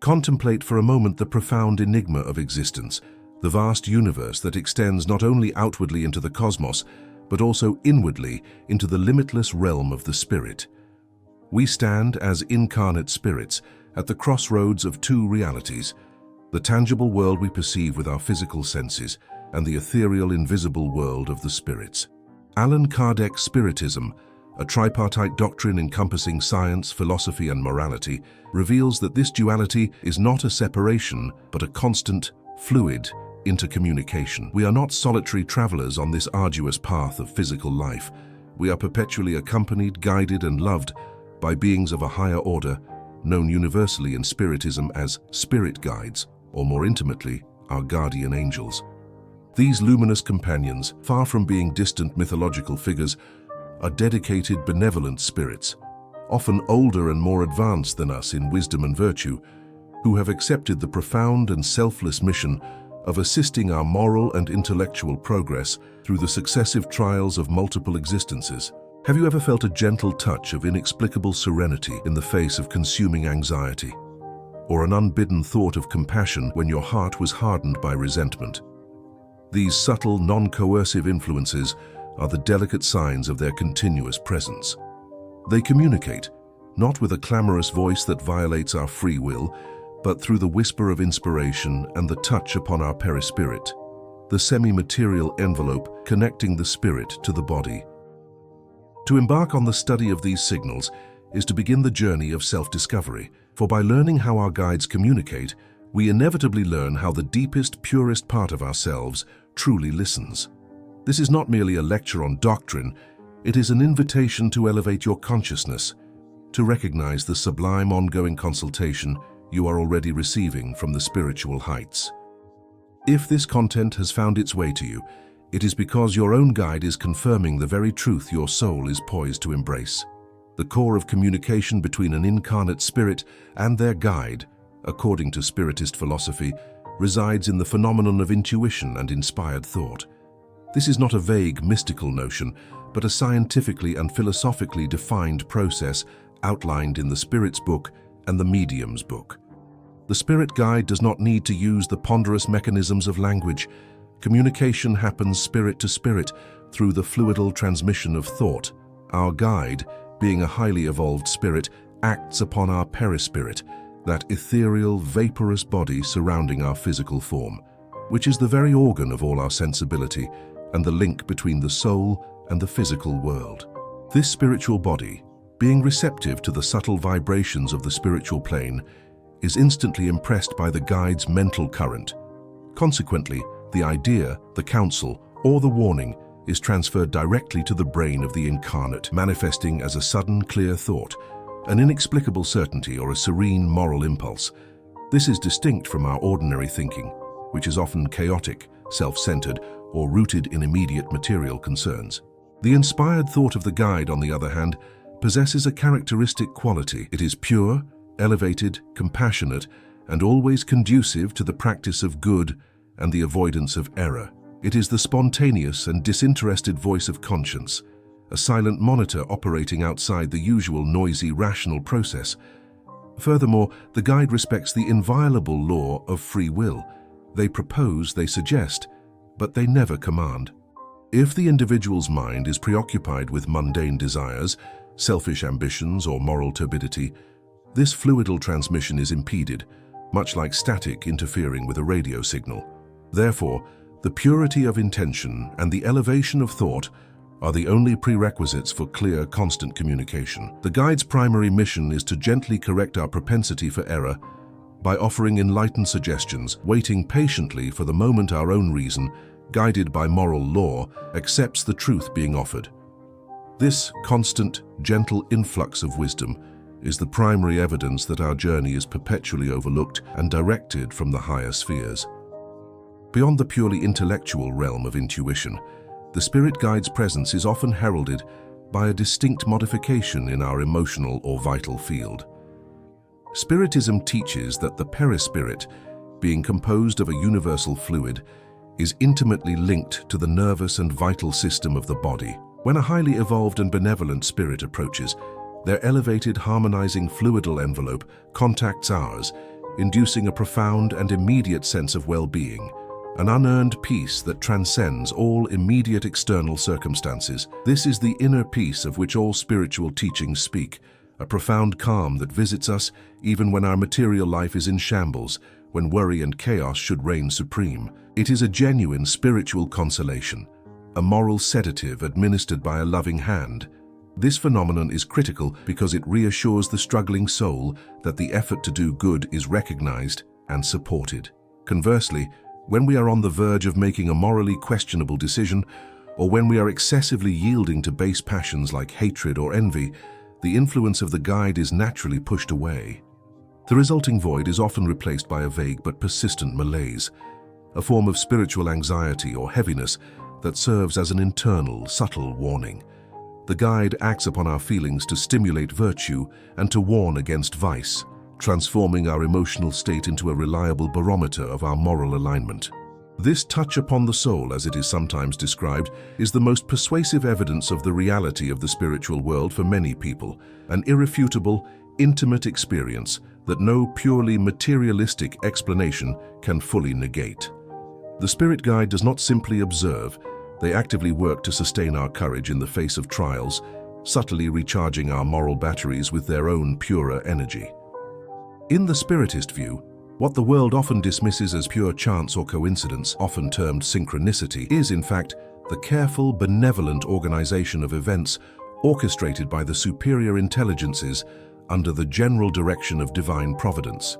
Contemplate for a moment the profound enigma of existence, the vast universe that extends not only outwardly into the cosmos, but also inwardly into the limitless realm of the spirit. We stand as incarnate spirits at the crossroads of two realities, the tangible world we perceive with our physical senses and the ethereal, invisible world of the spirits. Allan Kardec's Spiritism, a tripartite doctrine encompassing science, philosophy, and morality, reveals that this duality is not a separation, but a constant, fluid intercommunication. We are not solitary travelers on this arduous path of physical life. We are perpetually accompanied, guided, and loved by beings of a higher order, known universally in Spiritism as spirit guides, or more intimately, our guardian angels. These luminous companions, far from being distant mythological figures, are dedicated, benevolent spirits, often older and more advanced than us in wisdom and virtue, who have accepted the profound and selfless mission of assisting our moral and intellectual progress through the successive trials of multiple existences. Have you ever felt a gentle touch of inexplicable serenity in the face of consuming anxiety, or an unbidden thought of compassion when your heart was hardened by resentment? These subtle, non-coercive influences are the delicate signs of their continuous presence. They communicate, not with a clamorous voice that violates our free will, but through the whisper of inspiration and the touch upon our perispirit, the semi-material envelope connecting the spirit to the body. To embark on the study of these signals is to begin the journey of self-discovery, for by learning how our guides communicate, we inevitably learn how the deepest, purest part of ourselves truly listens. This is not merely a lecture on doctrine, it is an invitation to elevate your consciousness, to recognize the sublime ongoing consultation you are already receiving from the spiritual heights. If this content has found its way to you, it is because your own guide is confirming the very truth your soul is poised to embrace. The core of communication between an incarnate spirit and their guide, according to Spiritist philosophy, resides in the phenomenon of intuition and inspired thought. This is not a vague, mystical notion, but a scientifically and philosophically defined process outlined in the Spirit's Book and the Medium's Book. The Spirit Guide does not need to use the ponderous mechanisms of language. Communication happens spirit to spirit through the fluidal transmission of thought. Our guide, being a highly evolved spirit, acts upon our perispirit, that ethereal, vaporous body surrounding our physical form, which is the very organ of all our sensibility and the link between the soul and the physical world. This spiritual body, being receptive to the subtle vibrations of the spiritual plane, is instantly impressed by the guide's mental current. Consequently, the idea, the counsel, or the warning is transferred directly to the brain of the incarnate, manifesting as a sudden, clear thought, an inexplicable certainty, or a serene moral impulse. This is distinct from our ordinary thinking, which is often chaotic, self-centered, or rooted in immediate material concerns. The inspired thought of the guide, on the other hand, possesses a characteristic quality. It is pure, elevated, compassionate, and always conducive to the practice of good and the avoidance of error. It is the spontaneous and disinterested voice of conscience, a silent monitor operating outside the usual noisy, rational process. Furthermore, the guide respects the inviolable law of free will. They propose, they suggest, but they never command. If the individual's mind is preoccupied with mundane desires, selfish ambitions, or moral turbidity, this fluidal transmission is impeded, much like static interfering with a radio signal. Therefore, the purity of intention and the elevation of thought are the only prerequisites for clear, constant communication. The guide's primary mission is to gently correct our propensity for error by offering enlightened suggestions, waiting patiently for the moment our own reason, guided by moral law, accepts the truth being offered. This constant, gentle influx of wisdom is the primary evidence that our journey is perpetually overlooked and directed from the higher spheres. Beyond the purely intellectual realm of intuition, the spirit guide's presence is often heralded by a distinct modification in our emotional or vital field. Spiritism teaches that the perispirit, being composed of a universal fluid, is intimately linked to the nervous and vital system of the body. When a highly evolved and benevolent spirit approaches, their elevated, harmonizing fluidal envelope contacts ours, inducing a profound and immediate sense of well-being, an unearned peace that transcends all immediate external circumstances. This is the inner peace of which all spiritual teachings speak, a profound calm that visits us even when our material life is in shambles, when worry and chaos should reign supreme. It is a genuine spiritual consolation, a moral sedative administered by a loving hand. This phenomenon is critical because it reassures the struggling soul that the effort to do good is recognized and supported. Conversely, when we are on the verge of making a morally questionable decision, or when we are excessively yielding to base passions like hatred or envy, the influence of the guide is naturally pushed away. The resulting void is often replaced by a vague but persistent malaise, a form of spiritual anxiety or heaviness that serves as an internal, subtle warning. The guide acts upon our feelings to stimulate virtue and to warn against vice, transforming our emotional state into a reliable barometer of our moral alignment. This touch upon the soul, as it is sometimes described, is the most persuasive evidence of the reality of the spiritual world for many people, an irrefutable, intimate experience that no purely materialistic explanation can fully negate. The spirit guide does not simply observe. They actively work to sustain our courage in the face of trials, subtly recharging our moral batteries with their own purer energy. In the Spiritist view, what the world often dismisses as pure chance or coincidence, often termed synchronicity, is in fact the careful, benevolent organization of events orchestrated by the superior intelligences under the general direction of divine providence.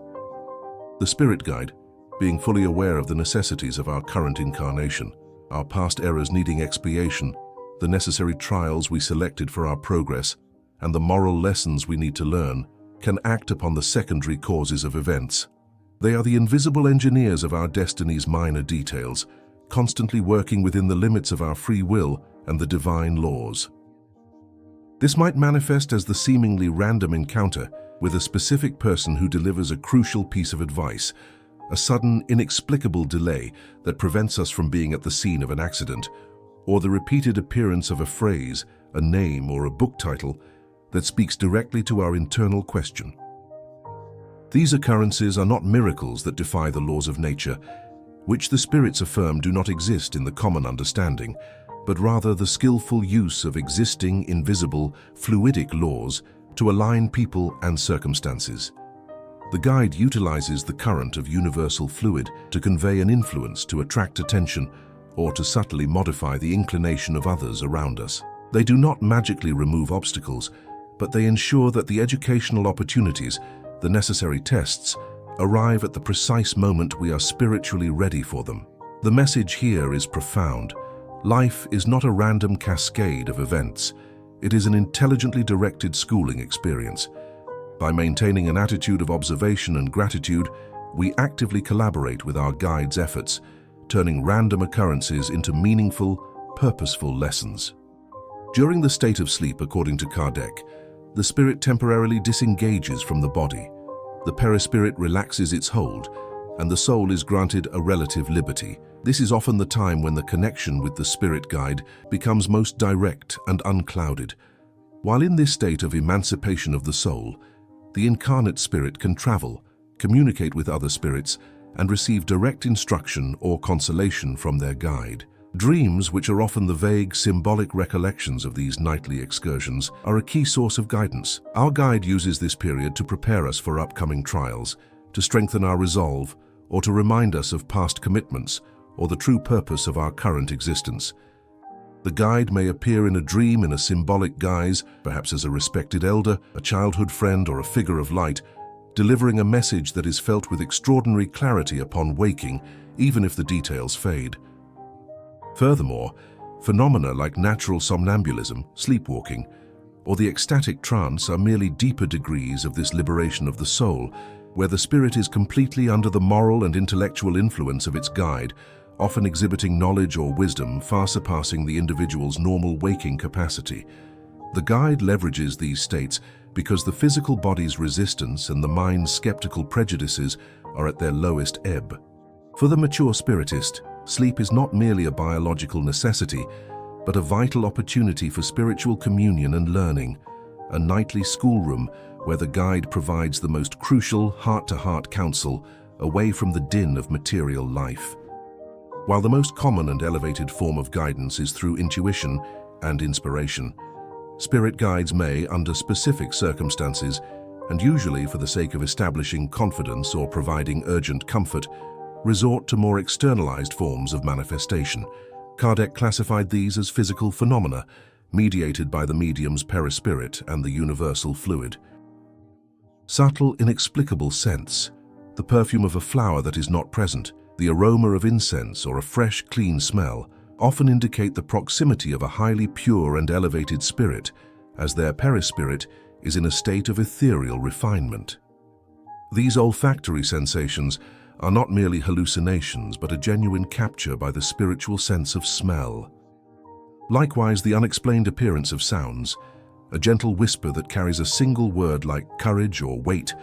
The spirit guide, being fully aware of the necessities of our current incarnation, our past errors needing expiation, the necessary trials we selected for our progress, and the moral lessons we need to learn, can act upon the secondary causes of events. They are the invisible engineers of our destiny's minor details, constantly working within the limits of our free will and the divine laws. This might manifest as the seemingly random encounter with a specific person who delivers a crucial piece of advice, a sudden, inexplicable delay that prevents us from being at the scene of an accident, or the repeated appearance of a phrase, a name, or a book title that speaks directly to our internal question. These occurrences are not miracles that defy the laws of nature, which the spirits affirm do not exist in the common understanding, but rather the skillful use of existing, invisible, fluidic laws to align people and circumstances. The guide utilizes the current of universal fluid to convey an influence, to attract attention, or to subtly modify the inclination of others around us. They do not magically remove obstacles, but they ensure that the educational opportunities, the necessary tests, arrive at the precise moment we are spiritually ready for them. The message here is profound. Life is not a random cascade of events. It is an intelligently directed schooling experience. By maintaining an attitude of observation and gratitude, we actively collaborate with our guide's efforts, turning random occurrences into meaningful, purposeful lessons. During the state of sleep, according to Kardec, the spirit temporarily disengages from the body. The perispirit relaxes its hold, and the soul is granted a relative liberty. This is often the time when the connection with the spirit guide becomes most direct and unclouded. While in this state of emancipation of the soul, the incarnate spirit can travel, communicate with other spirits, and receive direct instruction or consolation from their guide. Dreams, which are often the vague, symbolic recollections of these nightly excursions, are a key source of guidance. Our guide uses this period to prepare us for upcoming trials, to strengthen our resolve, or to remind us of past commitments, or the true purpose of our current existence. The guide may appear in a dream in a symbolic guise, perhaps as a respected elder, a childhood friend, or a figure of light, delivering a message that is felt with extraordinary clarity upon waking, even if the details fade. Furthermore, phenomena like natural somnambulism, sleepwalking, or the ecstatic trance are merely deeper degrees of this liberation of the soul, where the spirit is completely under the moral and intellectual influence of its guide, often exhibiting knowledge or wisdom far surpassing the individual's normal waking capacity. The guide leverages these states because the physical body's resistance and the mind's skeptical prejudices are at their lowest ebb. For the mature spiritist, sleep is not merely a biological necessity, but a vital opportunity for spiritual communion and learning, a nightly schoolroom where the guide provides the most crucial heart-to-heart counsel away from the din of material life. While the most common and elevated form of guidance is through intuition and inspiration, spirit guides may, under specific circumstances, and usually for the sake of establishing confidence or providing urgent comfort, resort to more externalized forms of manifestation. Kardec classified these as physical phenomena, mediated by the medium's perispirit and the universal fluid. Subtle, inexplicable scents, the perfume of a flower that is not present, the aroma of incense or a fresh, clean smell, often indicate the proximity of a highly pure and elevated spirit, as their perispirit is in a state of ethereal refinement. These olfactory sensations are not merely hallucinations, but a genuine capture by the spiritual sense of smell. Likewise, the unexplained appearance of sounds, a gentle whisper that carries a single word like courage or weight,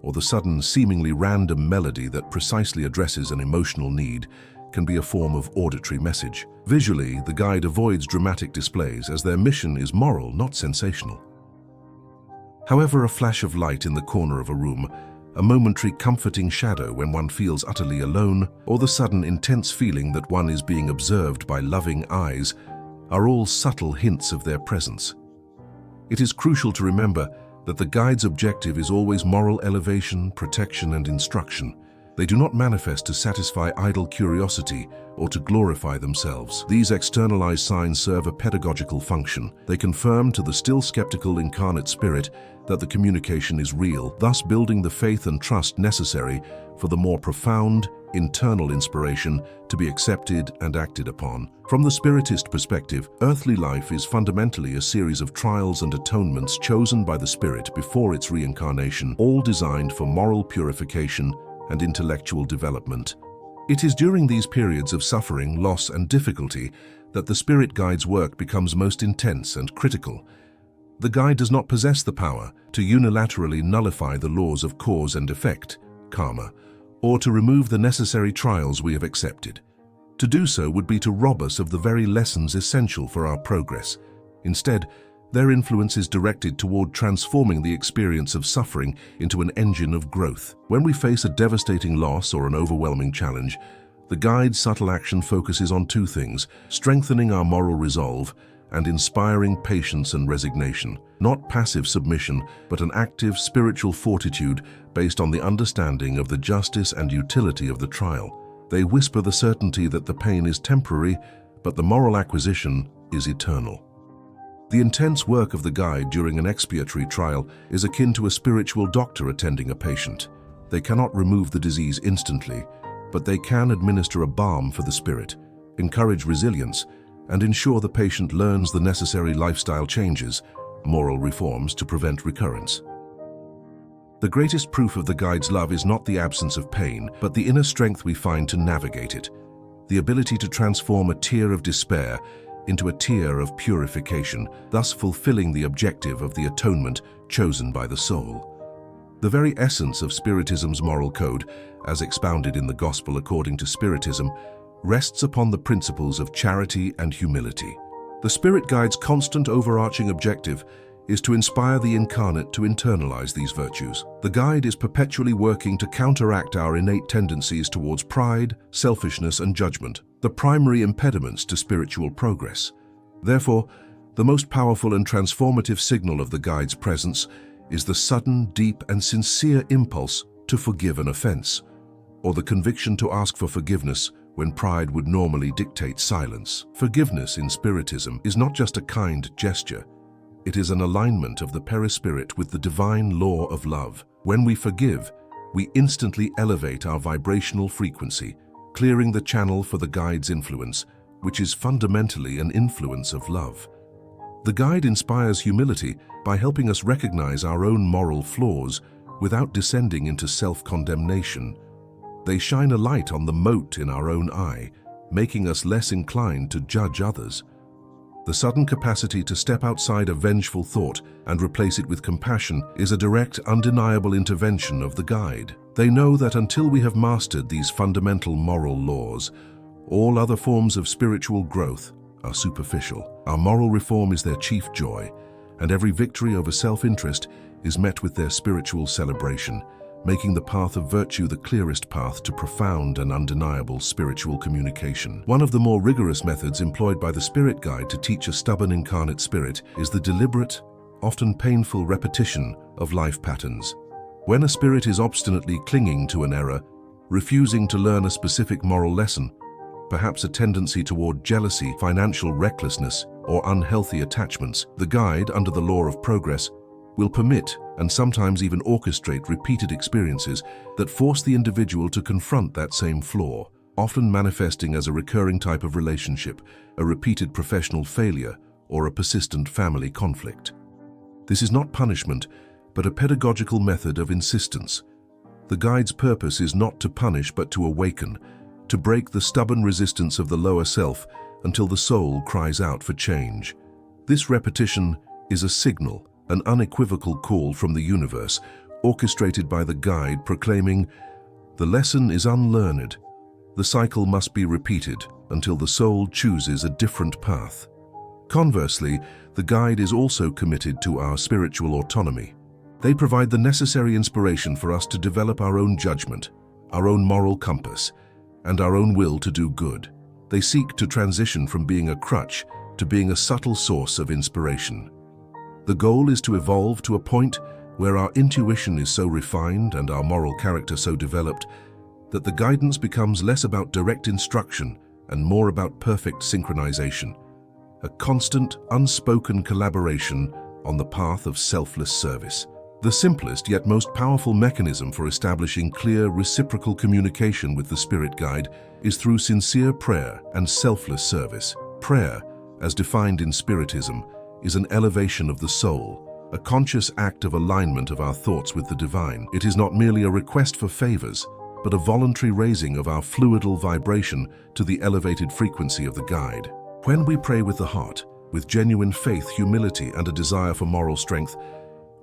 or the sudden, seemingly random melody that precisely addresses an emotional need, can be a form of auditory message. Visually, the guide avoids dramatic displays as their mission is moral, not sensational. However, a flash of light in the corner of a room, a momentary comforting shadow when one feels utterly alone, or the sudden intense feeling that one is being observed by loving eyes, are all subtle hints of their presence. It is crucial to remember that the guide's objective is always moral elevation, protection, and instruction. They do not manifest to satisfy idle curiosity or to glorify themselves. These externalized signs serve a pedagogical function. They confirm to the still skeptical incarnate spirit that the communication is real, thus building the faith and trust necessary for the more profound, internal inspiration to be accepted and acted upon. From the Spiritist perspective, earthly life is fundamentally a series of trials and atonements chosen by the spirit before its reincarnation, all designed for moral purification and intellectual development. It is during these periods of suffering, loss, and difficulty that the spirit guide's work becomes most intense and critical. The guide does not possess the power to unilaterally nullify the laws of cause and effect, karma, or to remove the necessary trials we have accepted. To do so would be to rob us of the very lessons essential for our progress. Instead, their influence is directed toward transforming the experience of suffering into an engine of growth. When we face a devastating loss or an overwhelming challenge, the guide's subtle action focuses on two things: strengthening our moral resolve and inspiring patience and resignation. Not passive submission, but an active spiritual fortitude based on the understanding of the justice and utility of the trial. They whisper the certainty that the pain is temporary, but the moral acquisition is eternal. The intense work of the guide during an expiatory trial is akin to a spiritual doctor attending a patient. They cannot remove the disease instantly, but they can administer a balm for the spirit, encourage resilience, and ensure the patient learns the necessary lifestyle changes, moral reforms to prevent recurrence. The greatest proof of the guide's love is not the absence of pain, but the inner strength we find to navigate it, the ability to transform a tear of despair into a tear of purification, thus fulfilling the objective of the atonement chosen by the soul. The very essence of Spiritism's moral code, as expounded in the Gospel according to Spiritism, rests upon the principles of charity and humility. The Spirit Guide's constant overarching objective is to inspire the incarnate to internalize these virtues. The guide is perpetually working to counteract our innate tendencies towards pride, selfishness, and judgment, the primary impediments to spiritual progress. Therefore, the most powerful and transformative signal of the guide's presence is the sudden, deep, and sincere impulse to forgive an offense, or the conviction to ask for forgiveness when pride would normally dictate silence. Forgiveness in Spiritism is not just a kind gesture. It is an alignment of the perispirit with the divine law of love. When we forgive, we instantly elevate our vibrational frequency, clearing the channel for the guide's influence, which is fundamentally an influence of love. The guide inspires humility by helping us recognize our own moral flaws without descending into self-condemnation. They shine a light on the mote in our own eye, making us less inclined to judge others. The sudden capacity to step outside a vengeful thought and replace it with compassion is a direct, undeniable intervention of the guide. They know that until we have mastered these fundamental moral laws, all other forms of spiritual growth are superficial. Our moral reform is their chief joy, and every victory over self-interest is met with their spiritual celebration, making the path of virtue the clearest path to profound and undeniable spiritual communication. One of the more rigorous methods employed by the spirit guide to teach a stubborn incarnate spirit is the deliberate, often painful repetition of life patterns. When a spirit is obstinately clinging to an error, refusing to learn a specific moral lesson, perhaps a tendency toward jealousy, financial recklessness, or unhealthy attachments, the guide, under the law of progress, will permit and sometimes even orchestrate repeated experiences that force the individual to confront that same flaw, often manifesting as a recurring type of relationship, a repeated professional failure, or a persistent family conflict. This is not punishment, but a pedagogical method of insistence. The guide's purpose is not to punish but to awaken, to break the stubborn resistance of the lower self until the soul cries out for change. This repetition is a signal, an unequivocal call from the universe, orchestrated by the guide proclaiming, "The lesson is unlearned. The cycle must be repeated until the soul chooses a different path." Conversely, the guide is also committed to our spiritual autonomy. They provide the necessary inspiration for us to develop our own judgment, our own moral compass, and our own will to do good. They seek to transition from being a crutch to being a subtle source of inspiration. The goal is to evolve to a point where our intuition is so refined and our moral character so developed that the guidance becomes less about direct instruction and more about perfect synchronization, a constant, unspoken collaboration on the path of selfless service. The simplest yet most powerful mechanism for establishing clear, reciprocal communication with the spirit guide is through sincere prayer and selfless service. Prayer, as defined in Spiritism, is an elevation of the soul, a conscious act of alignment of our thoughts with the divine. It is not merely a request for favors, but a voluntary raising of our fluidal vibration to the elevated frequency of the guide. When we pray with the heart, with genuine faith, humility, and a desire for moral strength,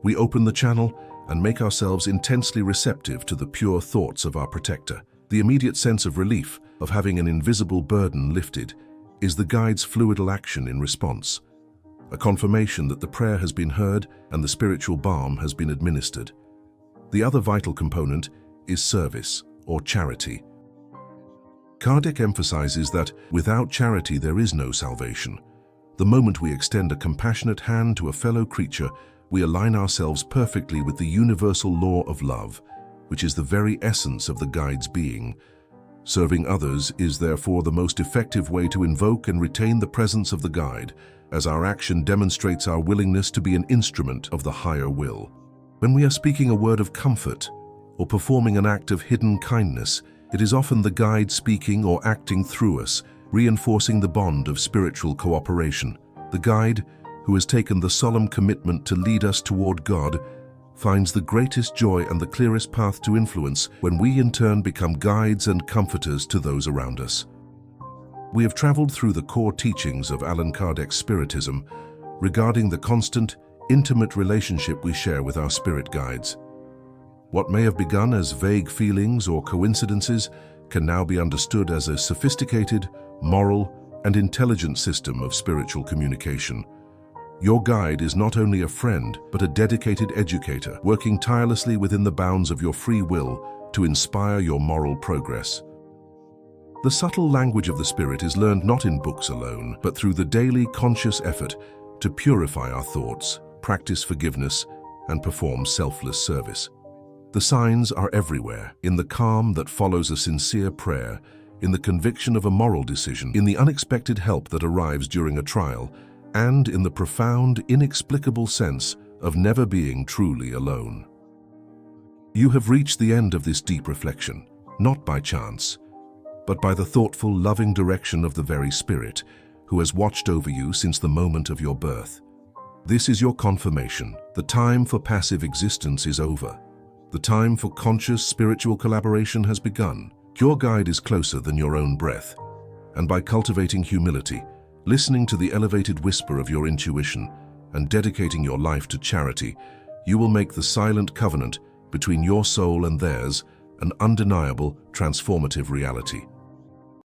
we open the channel and make ourselves intensely receptive to the pure thoughts of our protector. The immediate sense of relief, of having an invisible burden lifted, is the guide's fluidal action in response, a confirmation that the prayer has been heard and the spiritual balm has been administered. The other vital component is service, or charity. Kardec emphasizes that without charity there is no salvation. The moment we extend a compassionate hand to a fellow creature, we align ourselves perfectly with the universal law of love, which is the very essence of the guide's being. Serving others is therefore the most effective way to invoke and retain the presence of the guide, as our action demonstrates our willingness to be an instrument of the higher will. When we are speaking a word of comfort or performing an act of hidden kindness, it is often the guide speaking or acting through us, reinforcing the bond of spiritual cooperation. The guide, who has taken the solemn commitment to lead us toward God, finds the greatest joy and the clearest path to influence when we in turn become guides and comforters to those around us. We have traveled through the core teachings of Allan Kardec's Spiritism regarding the constant, intimate relationship we share with our spirit guides. What may have begun as vague feelings or coincidences can now be understood as a sophisticated, moral, and intelligent system of spiritual communication. Your guide is not only a friend, but a dedicated educator, working tirelessly within the bounds of your free will to inspire your moral progress. The subtle language of the Spirit is learned not in books alone, but through the daily conscious effort to purify our thoughts, practice forgiveness, and perform selfless service. The signs are everywhere, in the calm that follows a sincere prayer, in the conviction of a moral decision, in the unexpected help that arrives during a trial, and in the profound, inexplicable sense of never being truly alone. You have reached the end of this deep reflection, not by chance, but by the thoughtful, loving direction of the very Spirit, who has watched over you since the moment of your birth. This is your confirmation. The time for passive existence is over. The time for conscious spiritual collaboration has begun. Your guide is closer than your own breath, and by cultivating humility, listening to the elevated whisper of your intuition, and dedicating your life to charity, you will make the silent covenant between your soul and theirs an undeniable, transformative reality.